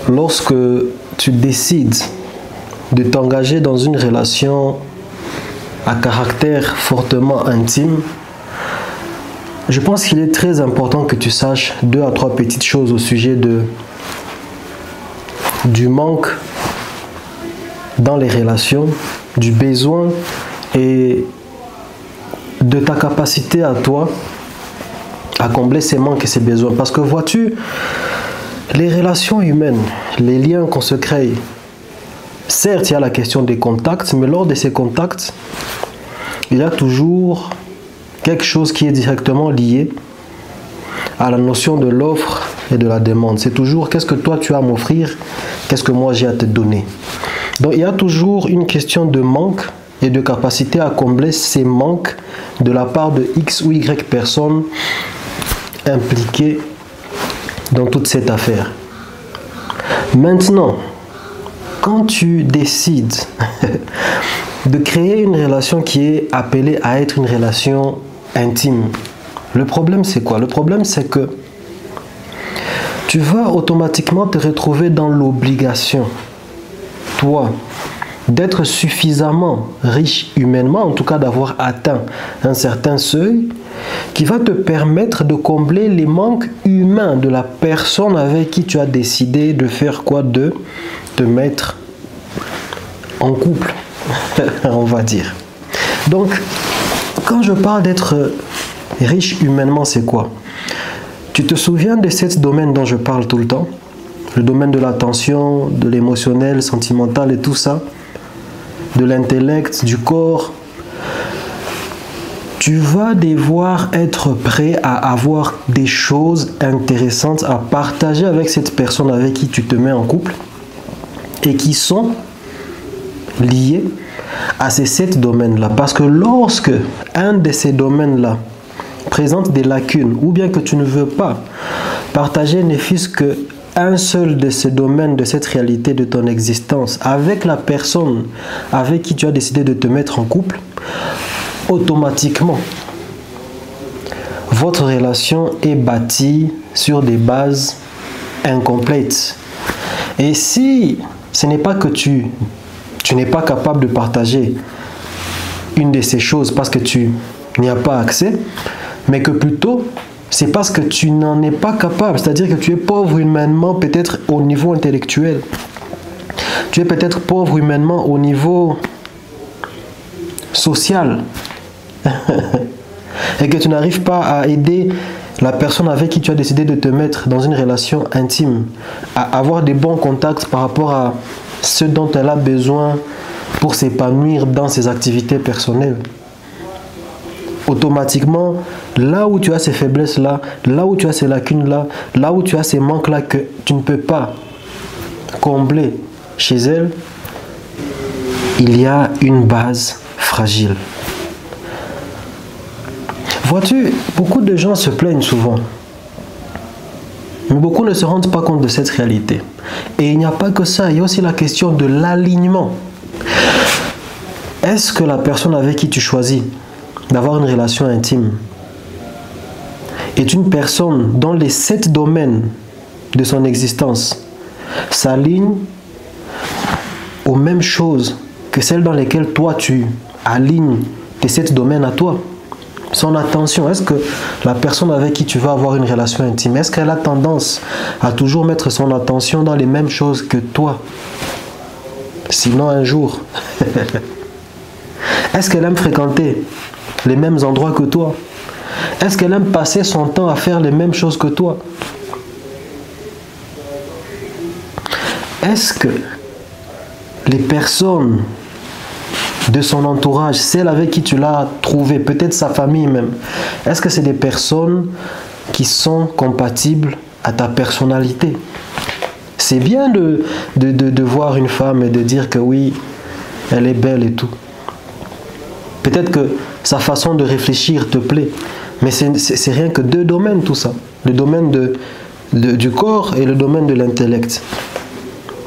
lorsque tu décides de t'engager dans une relation à caractère fortement intime, je pense qu'il est très important que tu saches 2 à 3 petites choses au sujet du manque dans les relations, du besoin et de ta capacité à toi à combler ces manques et ces besoins. Parce que vois-tu, les relations humaines, les liens qu'on se crée, certes il y a la question des contacts, mais lors de ces contacts, il y a toujours quelque chose qui est directement lié à la notion de l'offre et de la demande. C'est toujours qu'est-ce que toi tu as à m'offrir, qu'est-ce que moi j'ai à te donner. Donc il y a toujours une question de manque et de capacité à combler ces manques de la part de X ou Y personnes impliquées dans toute cette affaire. Maintenant, quand tu décides de créer une relation qui est appelée à être une relation intime, le problème c'est quoi? Le problème c'est que tu vas automatiquement te retrouver dans l'obligation, toi, d'être suffisamment riche humainement, en tout cas d'avoir atteint un certain seuil qui va te permettre de combler les manques humains de la personne avec qui tu as décidé de faire quoi? De te mettre en couple, on va dire. Donc, quand je parle d'être riche humainement, c'est quoi? Tu te souviens de ce domaine dont je parle tout le temps? Le domaine de l'attention, de l'émotionnel, sentimental et tout ça, de l'intellect, du corps. Tu vas devoir être prêt à avoir des choses intéressantes à partager avec cette personne avec qui tu te mets en couple et qui sont liées à ces 7 domaines-là. Parce que lorsque un de ces domaines-là présente des lacunes ou bien que tu ne veux pas partager ne fût-ce que un seul de ces domaines de cette réalité de ton existence avec la personne avec qui tu as décidé de te mettre en couple, automatiquement, votre relation est bâtie sur des bases incomplètes. Et si ce n'est pas que tu n'es pas capable de partager une de ces choses parce que tu n'y as pas accès, mais que plutôt c'est parce que tu n'en es pas capable, c'est-à-dire que tu es pauvre humainement peut-être au niveau intellectuel. Tu es peut-être pauvre humainement au niveau social. Et que tu n'arrives pas à aider la personne avec qui tu as décidé de te mettre dans une relation intime, à avoir des bons contacts par rapport à ce dont elle a besoin pour s'épanouir dans ses activités personnelles. Automatiquement, là où tu as ces faiblesses-là, là où tu as ces lacunes-là, là où tu as ces manques-là que tu ne peux pas combler chez elle, il y a une base fragile. Vois-tu, beaucoup de gens se plaignent souvent, mais beaucoup ne se rendent pas compte de cette réalité. Et il n'y a pas que ça, il y a aussi la question de l'alignement. Est-ce que la personne avec qui tu choisis d'avoir une relation intime est une personne dont les 7 domaines de son existence s'alignent aux mêmes choses que celles dans lesquelles toi tu alignes tes 7 domaines à toi? Son attention, est-ce que la personne avec qui tu vas avoir une relation intime, est-ce qu'elle a tendance à toujours mettre son attention dans les mêmes choses que toi? Sinon un jour, est-ce qu'elle aime fréquenter les mêmes endroits que toi? Est-ce qu'elle aime passer son temps à faire les mêmes choses que toi? Est-ce que les personnes de son entourage, celles avec qui tu l'as trouvé, peut-être sa famille même, est-ce que c'est des personnes qui sont compatibles à ta personnalité? C'est bien de voir une femme et de dire que oui, elle est belle et tout. Peut-être que sa façon de réfléchir te plaît, mais c'est rien que 2 domaines tout ça. Le domaine du corps et le domaine de l'intellect.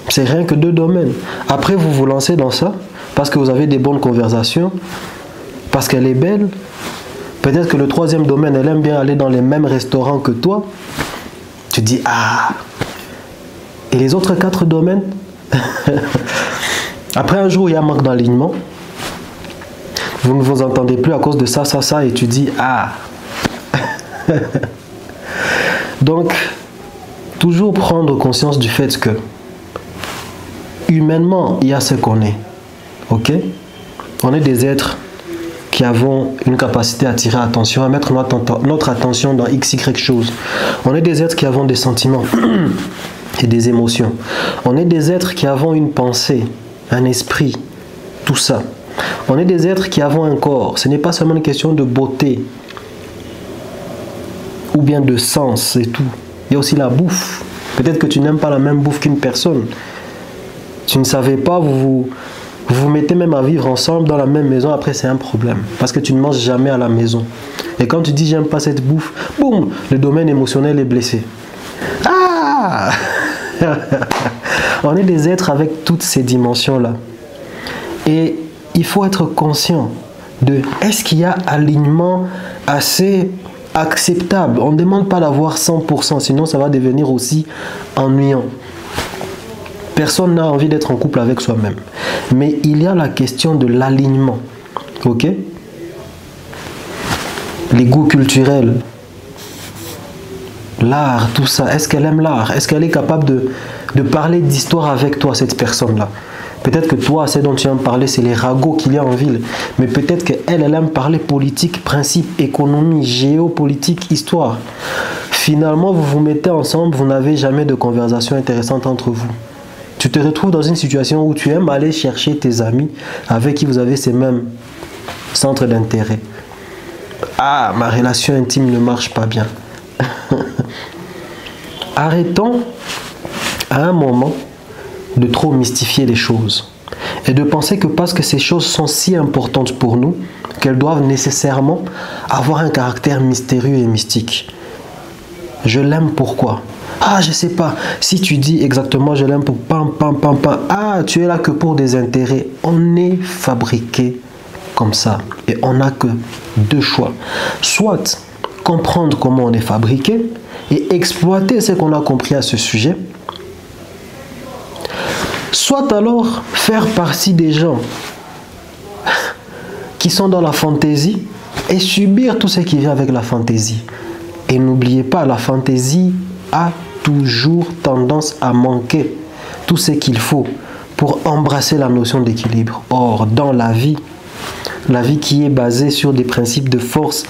C'est rien que 2 domaines. Après, vous vous lancez dans ça parce que vous avez des bonnes conversations, parce qu'elle est belle. Peut-être que le 3e domaine, elle aime bien aller dans les mêmes restaurants que toi. Tu dis, ah, Et les autres 4 domaines, après un jour, il y a un manque d'alignement. Vous ne vous entendez plus à cause de ça, et tu dis, ah. Donc, toujours prendre conscience du fait que, humainement, il y a ce qu'on est. Ok? On est des êtres qui avons une capacité à attirer attention, à mettre notre attention dans x, y chose. On est des êtres qui avons des sentiments et des émotions. On est des êtres qui avons une pensée, un esprit, tout ça. On est des êtres qui avons un corps. Ce n'est pas seulement une question de beauté ou bien de sens et tout. Il y a aussi la bouffe. Peut-être que tu n'aimes pas la même bouffe qu'une personne. Tu ne savais pas, vous mettez même à vivre ensemble dans la même maison, après c'est un problème. Parce que tu ne manges jamais à la maison. Et quand tu dis j'aime pas cette bouffe, boum, le domaine émotionnel est blessé. Ah On est des êtres avec toutes ces dimensions-là. Et il faut être conscient de est-ce qu'il y a alignement assez acceptable. On ne demande pas d'avoir 100%, sinon ça va devenir aussi ennuyant. Personne n'a envie d'être en couple avec soi-même. Mais il y a la question de l'alignement. Ok? Les goûts culturels, l'art, tout ça. Est-ce qu'elle aime l'art? Est-ce qu'elle est capable de parler d'histoire avec toi, cette personne-là? Peut-être que toi, ce dont tu aimes parler, c'est les ragots qu'il y a en ville. Mais peut-être qu'elle, elle aime parler politique, principe, économie, géopolitique, histoire. Finalement, vous vous mettez ensemble, vous n'avez jamais de conversation intéressante entre vous. Tu te retrouves dans une situation où tu aimes aller chercher tes amis avec qui vous avez ces mêmes centres d'intérêt. Ah, ma relation intime ne marche pas bien. Arrêtons à un moment de trop mystifier les choses et de penser que parce que ces choses sont si importantes pour nous qu'elles doivent nécessairement avoir un caractère mystérieux et mystique. Je l'aime pourquoi? Ah, je sais pas. Si tu dis exactement je l'aime pour pam, pam, pam, pam. Ah, tu es là que pour des intérêts. On est fabriqué comme ça. Et on n'a que 2 choix. Soit comprendre comment on est fabriqué et exploiter ce qu'on a compris à ce sujet. Soit alors faire partie des gens qui sont dans la fantaisie et subir tout ce qui vient avec la fantaisie. Et n'oubliez pas, la fantaisie a toujours tendance à manquer tout ce qu'il faut pour embrasser la notion d'équilibre. Or, dans la vie qui est basée sur des principes de force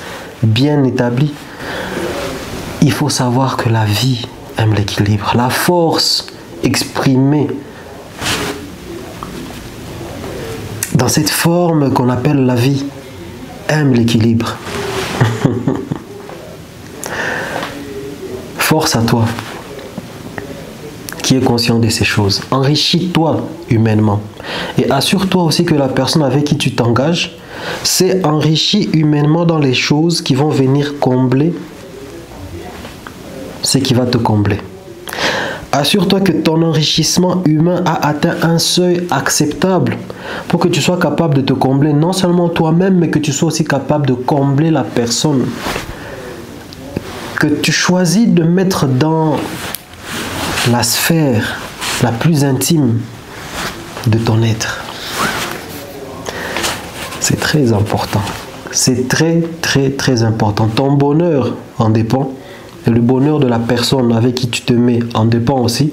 bien établis, il faut savoir que la vie aime l'équilibre. La force exprimée dans cette forme qu'on appelle la vie aime l'équilibre. Force à toi qui est conscient de ces choses. Enrichis-toi humainement. Et assure-toi aussi que la personne avec qui tu t'engages s'est enrichie humainement dans les choses qui vont venir combler ce qui va te combler. Assure-toi que ton enrichissement humain a atteint un seuil acceptable pour que tu sois capable de te combler non seulement toi-même, mais que tu sois aussi capable de combler la personne que tu choisis de mettre dans la sphère la plus intime de ton être. C'est très important. C'est très, très, très important. Ton bonheur en dépend. Et le bonheur de la personne avec qui tu te mets en dépend aussi.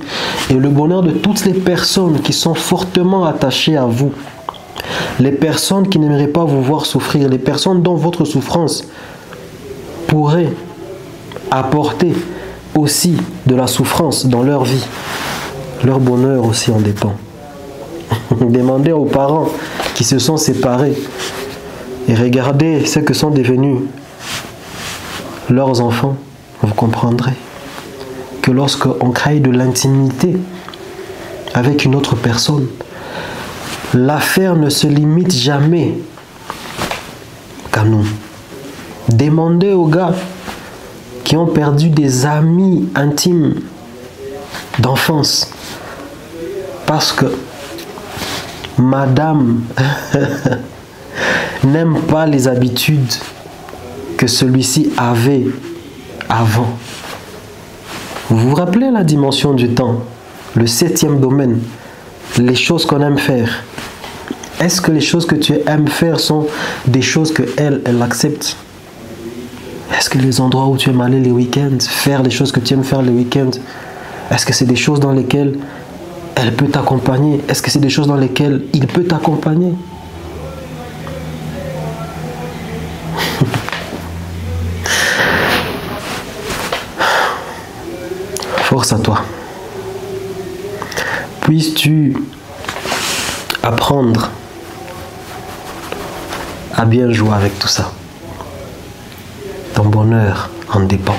Et le bonheur de toutes les personnes qui sont fortement attachées à vous. Les personnes qui n'aimeraient pas vous voir souffrir. Les personnes dont votre souffrance pourrait apporter aussi de la souffrance dans leur vie. Leur bonheur aussi en dépend. Demandez aux parents qui se sont séparés et regardez ce que sont devenus leurs enfants. Vous comprendrez que lorsqu'on crée de l'intimité avec une autre personne, l'affaire ne se limite jamais qu'à nous. Demandez aux gars qui ont perdu des amis intimes d'enfance parce que madame n'aime pas les habitudes que celui-ci avait avant. Vous vous rappelez la dimension du temps? Le 7e domaine, les choses qu'on aime faire. Est-ce que les choses que tu aimes faire sont des choses que elle accepte? Est-ce que les endroits où tu aimes aller les week-ends, faire les choses que tu aimes faire les week-ends, est-ce que c'est des choses dans lesquelles elle peut t'accompagner? Est-ce que c'est des choses dans lesquelles il peut t'accompagner? Force à toi. Puisses-tu apprendre à bien jouer avec tout ça. Ton bonheur en dépend.